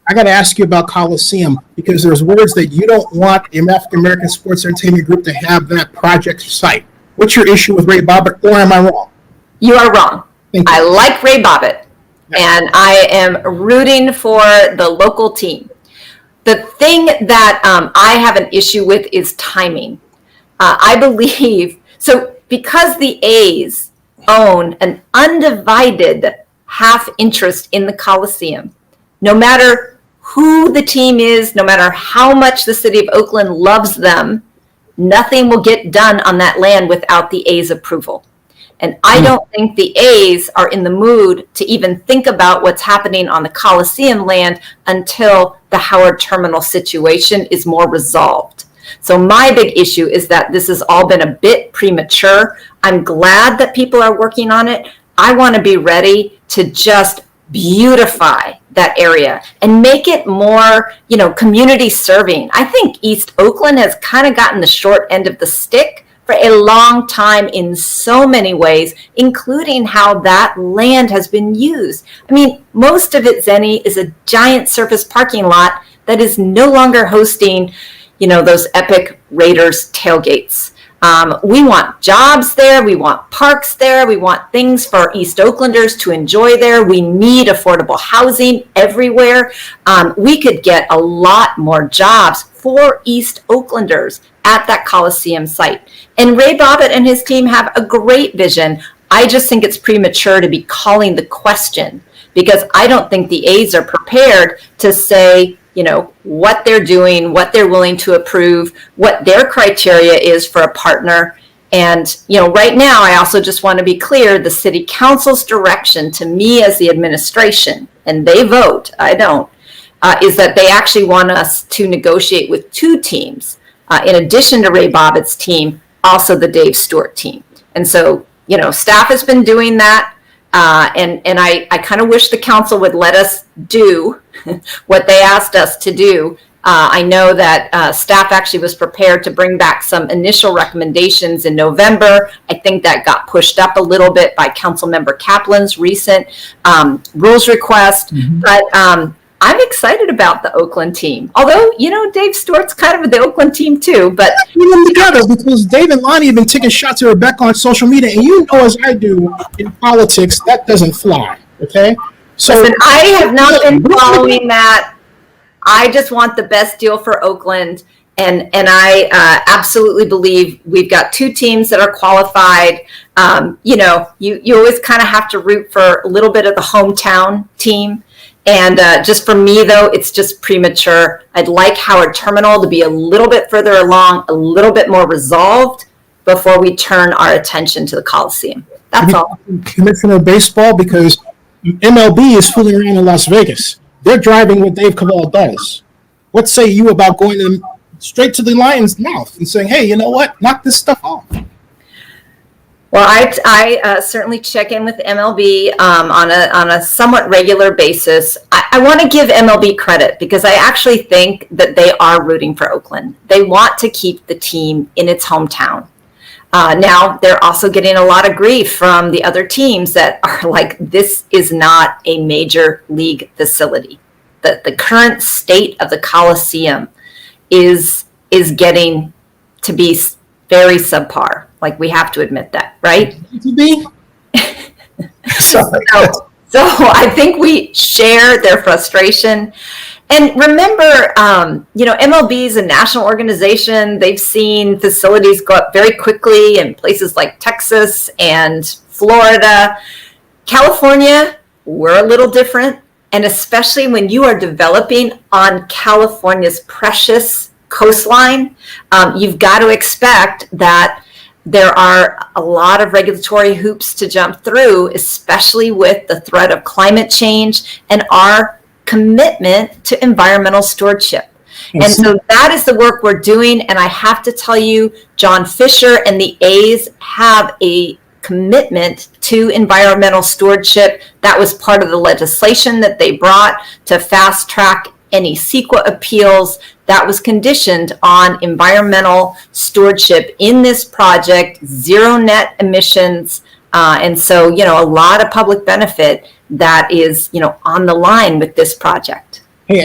I got to ask you about Coliseum, because there's words that you don't want the African American Sports Entertainment Group to have that project site. What's your issue with Ray Bobbitt, or am I wrong? You are wrong. I like Ray Bobbitt, and I am rooting for the local team. The thing that I have an issue with is timing. I believe, so because the A's own an undivided half interest in the Coliseum, no matter who the team is, no matter how much the city of Oakland loves them, nothing will get done on that land without the A's approval. And I don't think the A's are in the mood to even think about what's happening on the Coliseum land until the Howard Terminal situation is more resolved. So my big issue is that this has all been a bit premature. I'm glad that people are working on it. I want to be ready to just beautify that area and make it more, community serving. I think East Oakland has kind of gotten the short end of the stick for a long time in so many ways, including how that land has been used. I mean, most of it, Zenny, is a giant surface parking lot that is no longer hosting, those epic Raiders tailgates. We want jobs there. We want parks there. We want things for East Oaklanders to enjoy there. We need affordable housing everywhere. We could get a lot more jobs for East Oaklanders at that Coliseum site. And Ray Bobbitt and his team have a great vision. I just think it's premature to be calling the question, because I don't think the A's are prepared to say, what they're doing, what they're willing to approve, what their criteria is for a partner. And, right now, I also just want to be clear, the city council's direction to me as the administration, and they vote, I don't, is that they actually want us to negotiate with two teams, in addition to Ray Bobbitt's team, also the Dave Stewart team. And so, staff has been doing that. And I kind of wish the council would let us do what they asked us to do. I know that staff actually was prepared to bring back some initial recommendations in November. I think that got pushed up a little bit by Councilmember Kaplan's recent rules request. Mm-hmm. But I'm excited about the Oakland team. Although, Dave Stewart's kind of the Oakland team too. But put them together, because Dave and Lonnie have been taking shots at Rebecca on social media, and as I do in politics, that doesn't fly. Okay. So listen, I have not been following that. I just want the best deal for Oakland, and I absolutely believe we've got two teams that are qualified. You always kind of have to root for a little bit of the hometown team. And just for me, though, it's just premature. I'd like Howard Terminal to be a little bit further along, a little bit more resolved before we turn our attention to the Coliseum. That's all. Commissioner of Baseball, because MLB is fooling around in Las Vegas. They're driving what Dave Kaval does. What say you about going them straight to the lion's mouth and saying, hey, you know what? Knock this stuff off. Well, I certainly check in with MLB on a somewhat regular basis. I want to give MLB credit, because I actually think that they are rooting for Oakland. They want to keep the team in its hometown. Now, they're also getting a lot of grief from the other teams that are like, this is not a major league facility. The current state of the Coliseum is getting to be very subpar. Like, we have to admit that, right? So I think we share their frustration. And remember, MLB is a national organization. They've seen facilities go up very quickly in places like Texas and Florida. California, we're a little different. And especially when you are developing on California's precious coastline, you've got to expect that there are a lot of regulatory hoops to jump through, especially with the threat of climate change and our commitment to environmental stewardship. And so that is the work we're doing. And I have to tell you, John Fisher and the A's have a commitment to environmental stewardship. That was part of the legislation that they brought to fast track any CEQA appeals. That was conditioned on environmental stewardship in this project, zero net emissions. And so, a lot of public benefit that is, on the line with this project.